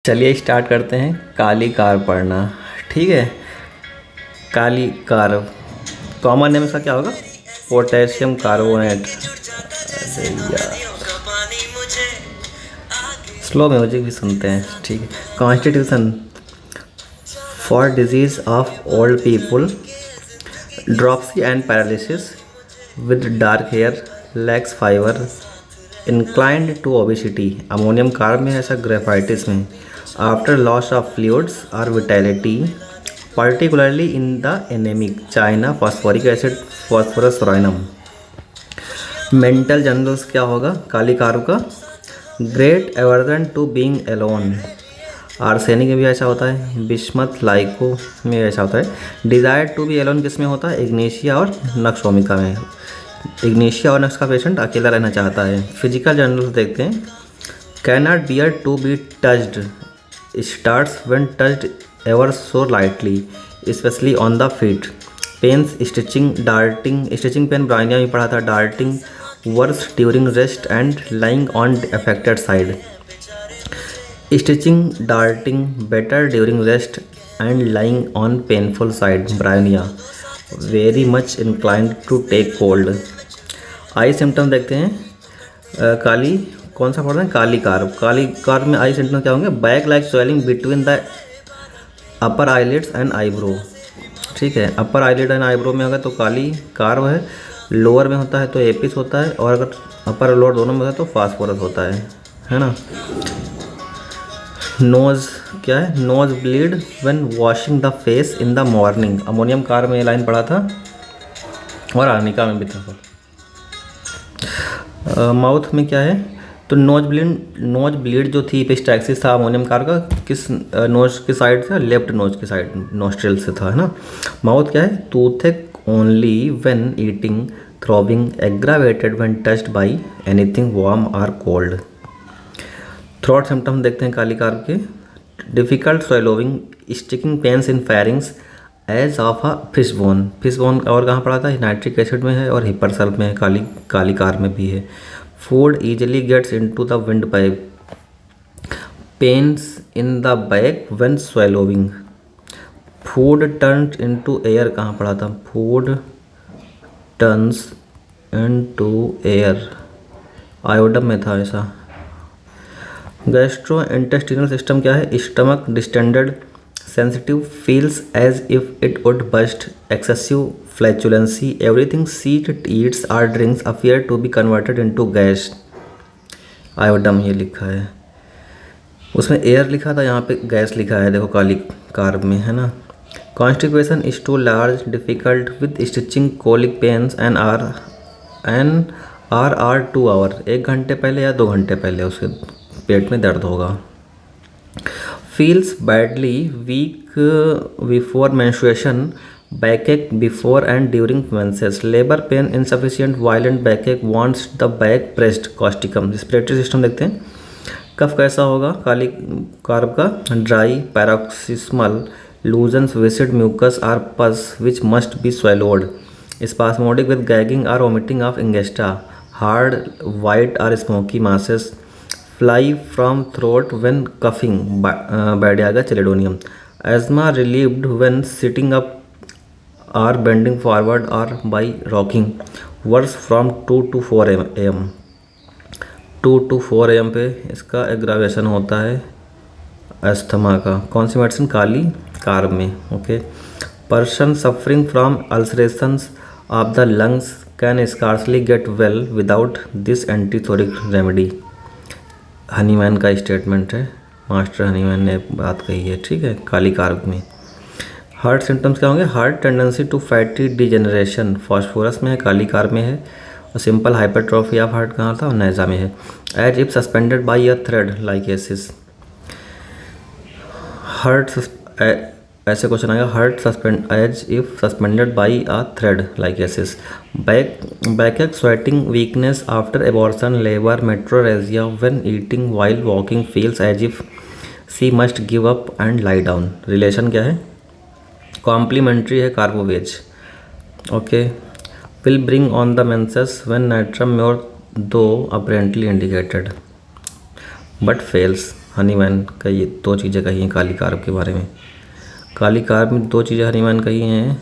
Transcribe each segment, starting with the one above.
चलिए स्टार्ट करते हैं। काली कार पढ़ना। ठीक है। काली कार कॉमन नेम इसका क्या होगा? Potassium carbonate. अरे यार, स्लो म्यूजिक भी सुनते हैं। ठीक है। Constitution for disease of old people, dropsy and paralysis with dark hair, lax fibre, inclined to obesity. Ammonium carb में ऐसा ग्रेफाइटिस में, आफ्टर लॉस ऑफ फ्लूइड्स और vitality, particularly in the anemic, China, phosphoric acid, phosphorus psorinum. Mental generals क्या होगा kali कारु का? Great aversion to being alone. Arsenic में भी ऐसा होता है। बिस्मथ लाइको में ऐसा होता है। डिज़ायर टू बी एलोन किस में होता है? इग्नेशिया और नक्सोमिका में। इग्नेशिया और नक्स का पेशेंट अकेला रहना चाहता है। फिजिकल जनरल्स देखते हैं। Cannot bear to be touched, starts when touched ever so lightly, especially on the feet. Pains, stitching pain Bryonia में पढ़ा था। darting, worse during rest and lying on affected side. Darting, better during rest and lying on painful side, Bryonia. very much inclined to take cold. I symptom देखते हैं। काली कौन सा पढ़ रहे हैं? काली कार्ब में आई सिम्टम क्या होंगे? Back like swelling between the upper eyelids and eyebrow. ठीक है। अपर आईलिड एंड आईब्रो में होगा तो काली कार्ब है। लोअर में होता है तो एपिस होता है, और अगर अपर और लोअर दोनों में होता है तो फास्फोरस होता है ना। नोज क्या है? Nose bleed when washing the face in the morning. Ammonium carb में ये लाइन पढ़ा था और आर्निका में भी था। माउथ में क्या है? तो नोज ब्लीड जो थी एपिस्टैक्सिस था अमोनियम कार्ब का, किस नोज की साइड से? लेफ्ट नोज की साइड, नोस्ट्रिल से था, है ना। माउथ क्या है? Toothache only when eating, throbbing, aggravated when touched by anything warm और कोल्ड। थ्रोट सिम्टम देखते हैं काली कार्ब के। Difficult swallowing, sticking pains in pharynx as of a fish bone और कहाँ पड़ा था? नाइट्रिक एसिड में है और हिपरसल्फ में है। काली कार्ब में भी है। Food easily gets into the wind pipe, pains in the back when swallowing. Food turns into air कहाँ पड़ा था? Food turns into air, iodum में था ऐसा। गैस्ट्रो इंटेस्टिनल सिस्टम क्या है? Stomach distended, sensitive, feels as if it would burst, excessive flatulency, everything she eats ईट्स और drinks appear to be converted into gas. Iodum ये लिखा है, उसमें एयर लिखा था, यहाँ पे गैस लिखा है। देखो काली कार्ब में, है ना। Constipation is too large, difficult with stitching, colic pains and are 2 hour. 1 घंटे पहले या 2 घंटे पहले उसके पेट में दर्द होगा। feels badly, weak before menstruation, backache before and during menses, labor pain, insufficient, violent backache, wants the back pressed, causticum। respiratory system देखते हैं। कफ कैसा होगा काली कार्ब का? ड्राई, पैरोक्सिस्मल, लूजन्स, विसिड, म्यूकस और पस which must be swallowed, spasmodic with gagging or vomiting of ingesta, hard, white or smoky masses, fly from throat when coughing, Badiaga chelidonium, asthma relieved when sitting up or bending forward or by rocking, worse from 2 to 4 am। 2 to 4 am पे इसका aggravation होता है asthma का। कौन सी medicine? Kali carb में। Okay. Person suffering from ulcerations of the lungs can scarcely get well without this antipsoric remedy. Hahnemann का statement है, मास्टर हनीमैन ने बात कही है। ठीक है। काली कार्ब में हार्ट सिम्टम्स क्या होंगे? Heart tendency to fatty degeneration, phosphorus में है, काली कार्ब में है। और सिंपल हाइपरट्रॉफी ऑफ हार्ट कहाँ था? नैजा में है। As if suspended by a thread lachesis, heart ऐसे क्वेश्चन आएगा। Heart suspend as if suspended by a thread lachesis. Backache, sweating, weakness after abortion, labour, metrorrhagia when eating, while walking, feels as if she must give up and lie down. Relation क्या है? Complementary है, carbo veg. Okay. Will bring on the menses when natrum mur though apparently indicated but fails. Hahnemann का ये 2 चीज़ें कही हैं kali carb के बारे में। काली कार्ब में 2 चीज़ें हनीमैन कही हैं,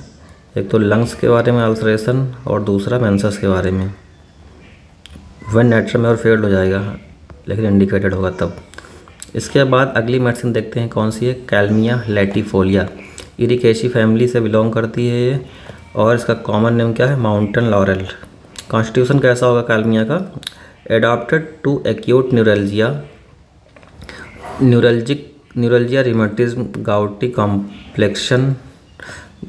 एक तो लंग्स के बारे में अल्सरेशन और दूसरा मेंसेस के बारे में। वन नेचर में और फेल्ड हो जाएगा लेकिन इंडिकेटेड होगा तब। इसके बाद अगली मेडिसिन देखते हैं कौन सी है, कैल्मिया लैटिफोलिया। इरिकेशी फैमिली से बिलोंग करती है ये और इसका कॉमन नेम क्या है, माउंटेन लॉरेल। कॉन्स्टिट्यूशन कैसा होगा कैल्मिया का, adapted to acute neuralgia rheumatism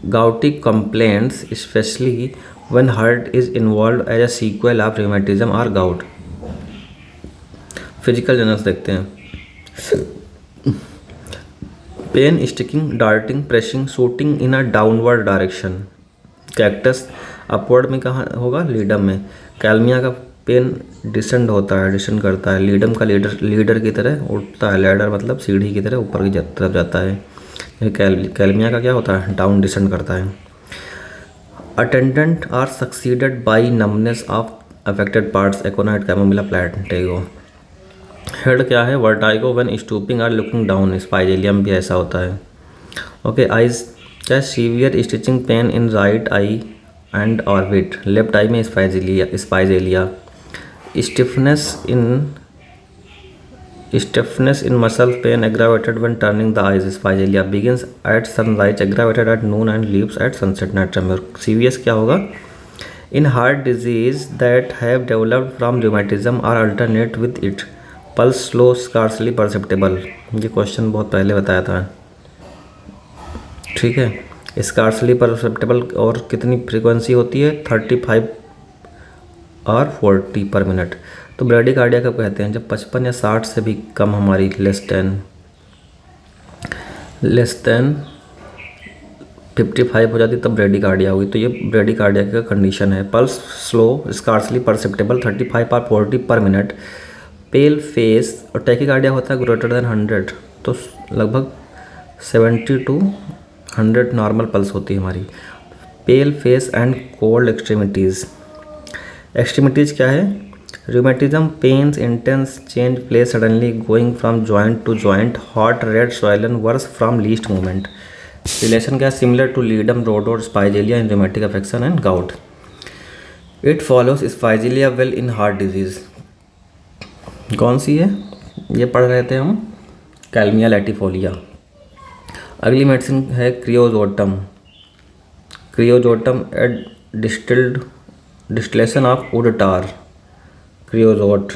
gouty complaints specially when heart is involved as a sequel of rheumatism or gout। Physical generals देखते हैं, pain sticking darting pressing shooting in a downward direction. Cactus upward में कहाँ होगा, ledum में। कैल्मिया का pen descend होता है, descend करता है, लीडम का लीडर की तरह उठता है, लैडर मतलब सीढ़ी की तरह ऊपर की तरफ जाता है। कैल्मिया का क्या होता है, डाउन डिसेंड करता है। Attendant are succeeded by numbness of affected parts, aconite chamomilla plantago. Head क्या है, vertigo when stooping or looking down, spigelium भी ऐसा होता है। ओके, आइज क्या, severe stitching pain in right eye and orbit, left eye में spigelia. Stiffness in muscle pain aggravated when turning the eyes, Spaigelia begins at sunrise, aggravated at noon and leaves at sunset, natrium। CVS क्या होगा, in heart disease that have developed from rheumatism or alternate with it, pulse slow scarcely perceptible। ये question बहुत पहले बताया था, ठीक है। Scarcely perceptible और कितनी फ्रीक्वेंसी होती है, 35 और 40 पर मिनट। तो ब्रेडिकार्डिया कब कहते हैं, जब 55 या 60 से भी कम हमारी लेस देन 55 हो जाती तब ब्रेडिकार्डिया हुई। तो ये ब्रेडिकार्डिया का कंडीशन है। पल्स स्लो स्कार्सली परसेप्टेबल 35 और 40 पर मिनट, पेल फेस, और टैकीकार्डिया होता है ग्रेटर देन 100, तो लगभग 70 to 100 नॉर्मल पल्स होती है हमारी। Pale face and cold extremities क्या है, rheumatism pains intense change place suddenly going from joint to joint, hot red swollen worse from least movement। relation क्या, similar to ledum rhodo spaigelia in rheumatic affection and gout। it follows spaigelia well in heart disease। कौन सी है, ये पढ़ रहे थे हम, कैल्मिया लैटिफोलिया। अगली medicine है creosotum a distillation of wood tar, creosote.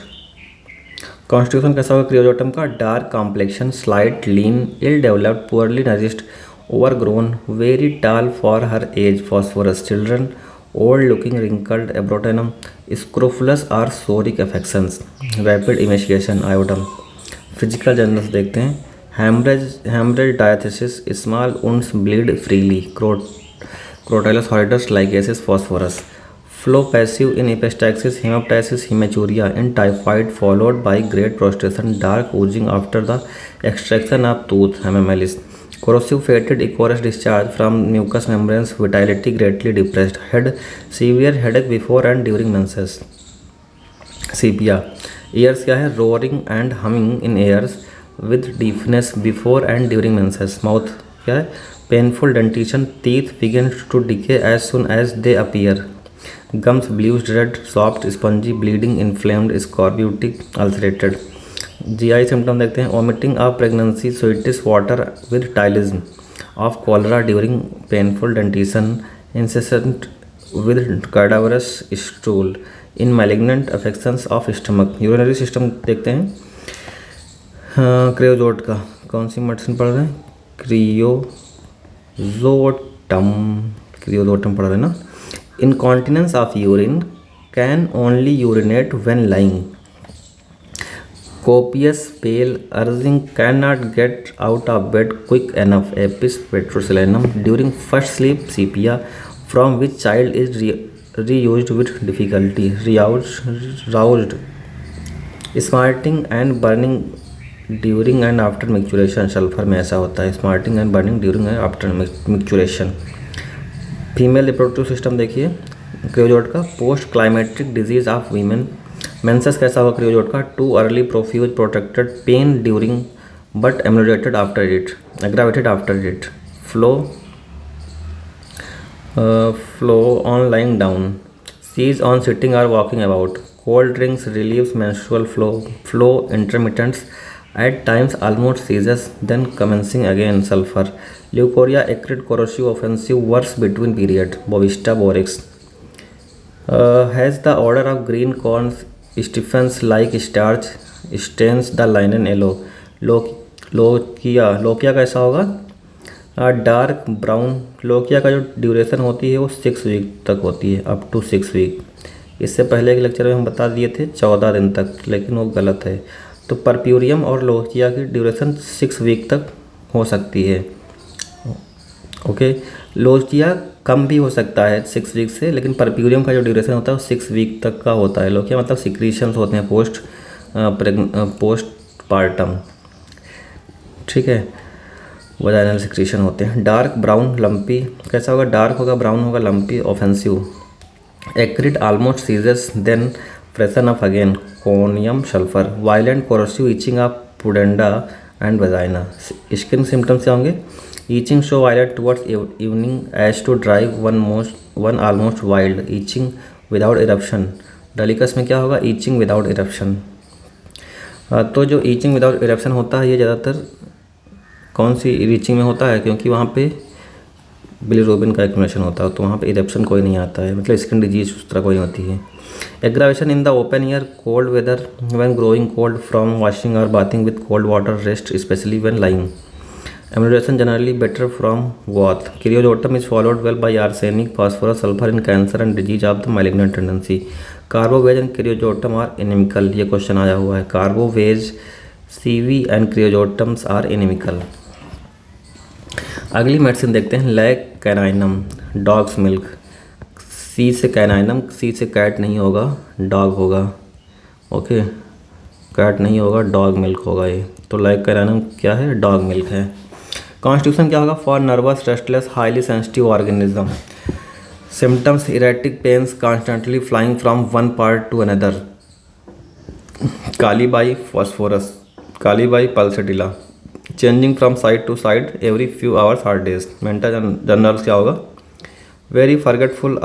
Constitution कैसा होगा क्रियोजोटम का, dark complexion, slight lean, ill developed, poorly nourished, overgrown, very tall for her age, phosphorus, children, old looking, wrinkled, abrotanum, scrofulous or psoric affections, rapid emaciation, iodum. Physical generals देखते हैं, haemorrhage diathesis, small wounds bleed freely, crotalus horridus, lachesis, phosphorus. Flow passive in epistaxis, haemoptysis, haematuria in typhoid followed by great prostration, dark Ojing after the extraction of tooth, hamamelis. corrosive fetid equorus discharge from mucous membranes, vitality greatly depressed, head, severe headache before and during menses। sepia, ears क्या है, roaring and humming in ears with deafness before and during menses। mouth क्या है, painful dentition, teeth begin to decay as soon as they appear। gums bluish red, soft, spongy, bleeding, inflamed, scorbutic, ulcerated। GI symptom देखते हैं, vomiting of pregnancy, sweetish water with ptyalism, of cholera during painful dentition, incessant with cadaverous stool, in malignant affections of stomach. Urinary system देखते हैं, creosote का कौन सी medicine पढ़ रहे हैं, क्रियोजोटम पढ़ रहे हैं ना। Incontinence of urine, can only urinate when lying, copious pale urging, cannot get out of bed quick enough, apis petroselinum, during first sleep, sepia, from which child is reused with difficulty, roused, smarting and burning during and after micturition, sulphur में ऐसा होता है, smarting and burning during and after micturition. Female reproductive system देखिए creosote का, post climatic disease of women. Menses कैसा होगा creosote का, too early, profuse, protected, pen during but aggravated after it. Flow, flow on lying down, seize on sitting or walking about. Cold drinks relieves menstrual flow intermittence, at times almost ceases, then commencing again. Sulfur, leucorrhea, acrid, corrosive, offensive, worse between period. Bovista borax, has the odor of green corn, stiffens like starch, stains the linen yellow. Lochia कैसा होगा? Dark brown. Lochia का जो duration होती है वो 6 week तक होती है, अप टू 6 वीक। इससे पहले के लेक्चर में हम बता दिए थे 14 दिन तक, लेकिन वो गलत है। तो परप्यूरियम और लोकिया की ड्यूरेशन 6 वीक तक हो सकती है। ओके, लोकिया कम भी हो सकता है 6 वीक से, लेकिन परप्यूरियम का जो ड्यूरेशन होता है वो 6 वीक तक का होता है। लोकिया मतलब सिक्रीशंस होते हैं पोस्ट पार्टम, ठीक है, वजाइनल सिक्रीशन होते हैं। डार्क ब्राउन लंपी कैसा होगा? डार्क होगा, ब्राउन होगा, lumpy, offensive. Acrid almost ceases then freshens up again. Conium sulphur, violent corrosive, itching of pudenda and vagina. Skin symptoms क्या होंगे? Itching so violent towards evening as to drive one almost wild. Itching without eruption. Dolichos में क्या होगा? Itching without eruption. तो जो itching without eruption होता है ये ज़्यादातर कौन सी रीचिंग में होता है? क्योंकि वहाँ पे बिलीरुबिन का एक्यूमुलेशन होता है, तो वहाँ पे इरप्शन कोई नहीं आता है, मतलब स्किन डिजीज उस तरह कोई होती है। Aggravation in the open air, cold weather, when growing cold from washing और bathing with cold water, rest specially when lying. Amelioration generally better from वॉथ। Creosotum is followed well by arsenic, phosphorus, sulphur in cancer and disease of the malignant tendency. Carbo veg and creosotum are inimical, ये question आया हुआ है। Carbo veg, CV and creosotums are inimical. अगली medicine देखते हैं, lac caninum, dog's milk. सी से caninum, सी से cat नहीं होगा, डॉग होगा। ओके, कैट नहीं होगा, डॉग मिल्क होगा ये। तो लैक कैनाइनम क्या है? डॉग मिल्क है। कॉन्स्टिट्यूशन क्या होगा? For nervous, restless, highly sensitive organism. Symptoms erratic pains, constantly flying from one part to another. Kali bi phosphorus, kali bi pulsatilla, changing from side to side every few hours और days. Mental generals क्या होगा? Very forgetful,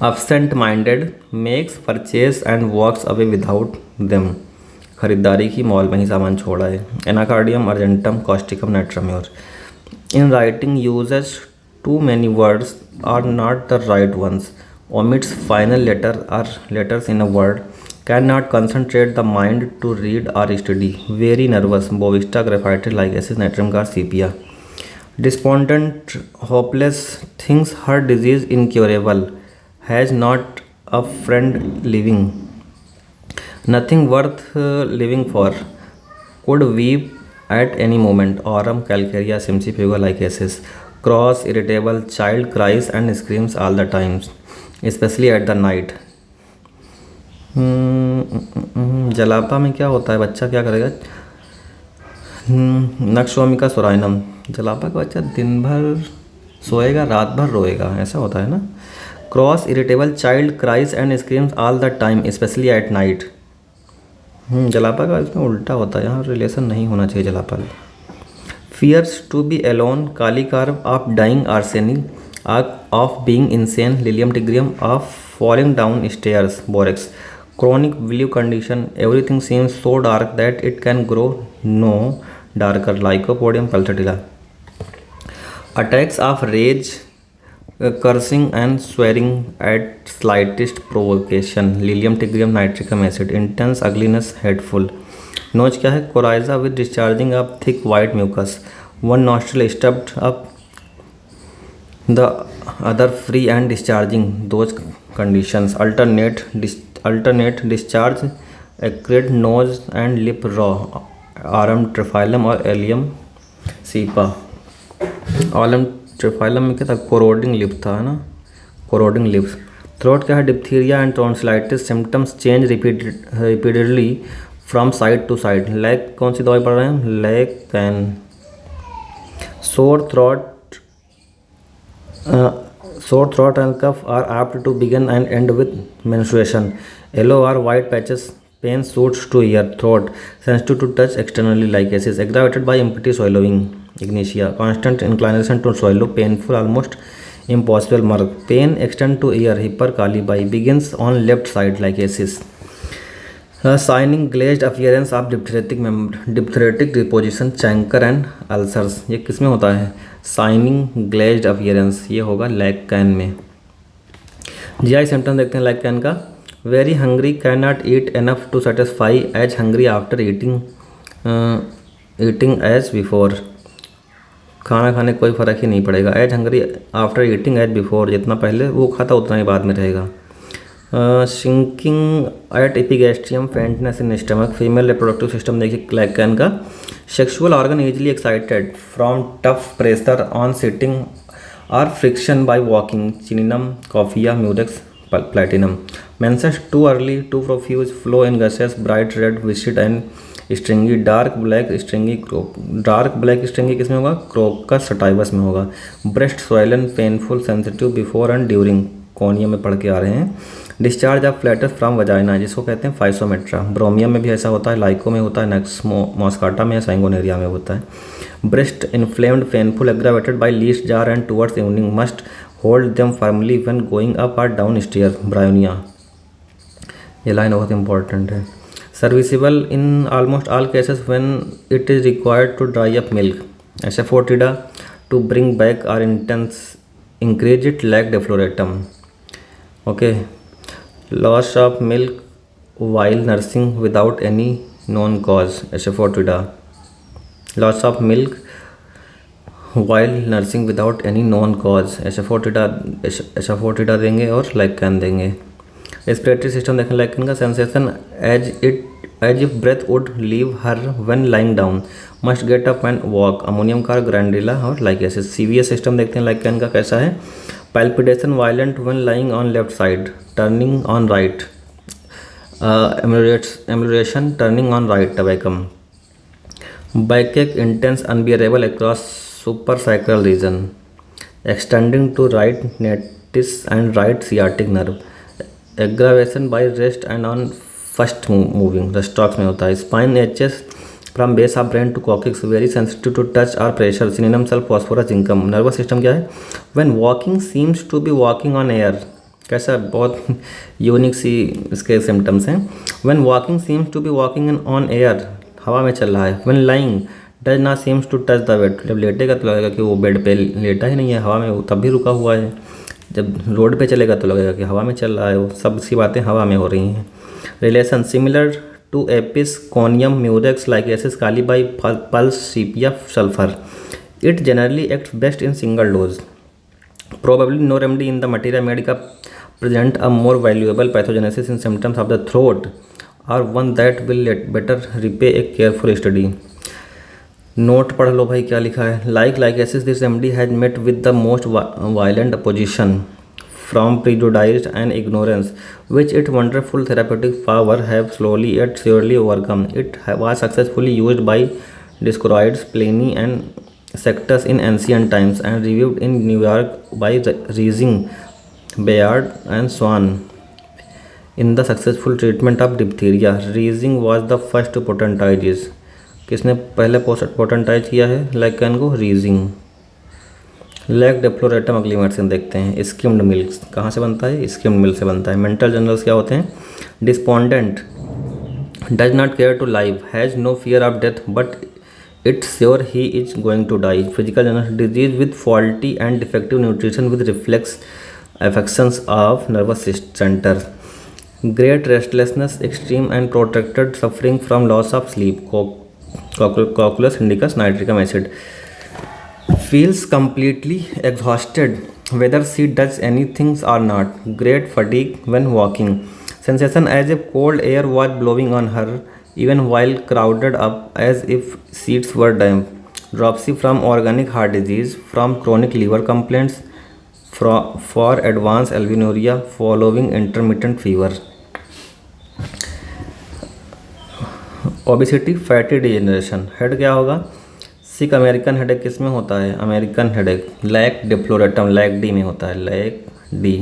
absent minded, makes purchase and walks away without them. खरीदारी की, mall में ही सामान छोड़ा है। Anacardium argentum, causticum natrum mur. In writing uses too many words or not the right ones, omits final letter or letters in a word, cannot concentrate the mind to read or study, very nervous, Bovista graphite like acid, natrium gas, sepia. Despondent, hopeless, thinks her disease incurable, has not a friend living, nothing worth living for, could weep at any moment, aurum, calcarea, simcifuga like aces. Cross, irritable, child cries and screams all the times, especially at the night. जलापा में क्या होता है? बच्चा क्या करेगा? नक्शोमिका psorinum, जलापा का बच्चा दिन भर सोएगा, रात भर रोएगा, ऐसा होता है ना। Cross, irritable, child cries and screams all the time specially at night. जलापा का इसमें उल्टा होता है, यहाँ रिलेशन नहीं होना चाहिए jalapa. Fears to be alone, kali carb of dying, arsenic of being insane, lilium tigrinum of falling down stairs, borax. Chronic blue condition, everything seems so dark that it can grow no darker, Lycopodium pulsatilla. Attacks of rage, cursing and swearing at slightest provocation, Lilium tigrium, nitricum acid. Intense ugliness, hateful. Nose क्या है? Coryza with discharging of thick white mucus, one nostril stubbed up, the other free and discharging, those conditions. Alternate discharge, acrid nose and lip raw, aurum triphyllum और allium cepa. ऑलम ट्रिफाइलम में क्या था? Corroding lip था, है ना, corroding lips. Throat क्या है? Diphtheria and tonsillitis, symptoms change repeatedly from side to side. Lac कौन सी दवाई पढ़ रहे हैं? Lac can. Sore throat and cough are apt to begin and end with menstruation. Yellow or white patches, Pain shoots to ear, throat, sensitive to touch externally like aces, aggravated by empty swallowing, ignitia, constant inclination to swallow, painful, almost impossible murk. Pain extend to ear, hyperkalibai, begins on left side like aces. Signing glazed appearance of diphthetic deposition, chancre and ulcers. ये किस में होता है? Signing glazed appearance, ये होगा lac can में। GI symptom देखते हैं लैग कैन का। Very hungry, can not eat enough to satisfy, as hungry after eating as before, खाना खाने कोई फ़र्क ही नहीं पड़ेगा। As hungry after eating as before, जितना पहले वो खाता उतना ही बाद में रहेगा। Sinking at epigastrium, faintness in stomach. Female reproductive system देखिए लैग कैन का। Sexual organ easily excited from touch pressure on sitting और friction by walking, chininum, coffea, murex, platinum. Menses too early, too profuse, flow in gushes, bright red, viscid and stringy, dark black stringy croc. Dark black stringy किस में होगा? Crocus sativus में होगा। Breast swollen, painful, sensitive before and during, conium में पढ़ के आ रहे हैं। Discharge of flatus from vagina, जिसको कहते हैं फाइसोमेट्रा। ब्रोमियम में भी ऐसा होता है, लाइको में होता है, नेक्स्ट मॉस्काटा में या सैंगोनेरिया में होता है। Breast inflamed, painful, aggravated by least jar and towards evening, must hold them firmly when going up और डाउन स्टेयर, ब्रायोनिया। ये लाइन बहुत इंपॉर्टेंट है। Serviceable in almost all cases when it is required to dry up milk, asafoetida to bring back और increase it lac defloratum. Okay, loss of milk while nursing without any known cause, asafoetida. Loss of milk while nursing without any known cause, asafoetida देंगे और lac can देंगे। Respiratory system देखें lac can का। Sensation as if breath would leave her when lying down, must get up and walk, ammonium carb, grindelia और lachesis. CVS system देखते हैं lac can का कैसा है। Palpitation violent when lying on left side, turning on right, amelioration, turning on right, tabacum. Backache intense unbearable across super sacral region, extending to right nates and right sciatic nerve, aggravation by rest and on first moving, rhus tox में होता है। Spine aches from base of brain to coccyx, very sensitive to touch और pressure, chininum sulph, phosphorus, zincum. Nervous system क्या है? When walking seems to be walking on air, कैसा बहुत unique सी इसके सिम्टम्स हैं। When walking seems to be walking on air, हवा में चल रहा है। When lying does not seems to touch the bed, जब लेटेगा तो लगेगा कि वो बेड पे लेटा ही नहीं है, हवा में तब भी रुका हुआ है। जब रोड पे चलेगा तो लगेगा कि हवा में चल रहा है, वो सब सी बातें हवा में हो रही हैं। Relation similar to apis, conium, murex, lachesis, kali bi, puls, sepia, sulphur. It generally acts best in single dose. Probably no remedy in the materia medica present a more valuable pathogenesis in symptoms of the throat, or one that will better repay a careful study. Note पढ़ लो भाई क्या लिखा है। Lachesis, this remedy has met with the most violent opposition from prejudice and ignorance, which its wonderful therapeutic power have slowly yet surely overcome. It was successfully used by Dioscorides, Pliny, and Sextus in ancient times, and reviewed in New York by Riesing, Bayard, and Swan in the successful treatment of diphtheria. Riesing was the first to potentize. किसने पहले potentise किया है lag can को? रीजिंग। Lag डेफ्लोरेटम अगली medicine देखते हैं। Skimmed milk कहाँ से बनता है? स्किम्ड मिल्क से बनता है। मेंटल जनरल्स क्या होते हैं? Despondent does not care to live, has no fear of death, but it's sure he is going to die. Physical general disease with faulty and defective nutrition with reflex affections of nervous centre. Great restlessness, extreme and protracted suffering from loss of sleep, cocculus indicus nitricum acid. Feels completely exhausted whether she does anything or not. Great fatigue when walking. Sensation as if cold air was blowing on her even while crowded up, as if seats were damp. Dropsy from organic heart disease, from chronic liver complaints, for advanced albuminuria following intermittent fever. Obesity, fatty degeneration. Head क्या होगा? सिक American headache किस में होता है? American headache lac defloratum, lac D में होता है, lac D.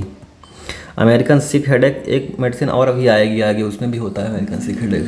American sick headache एक मेडिसिन और अभी आएगी आगे, उसमें भी होता है अमेरिकन सिक हेडेक।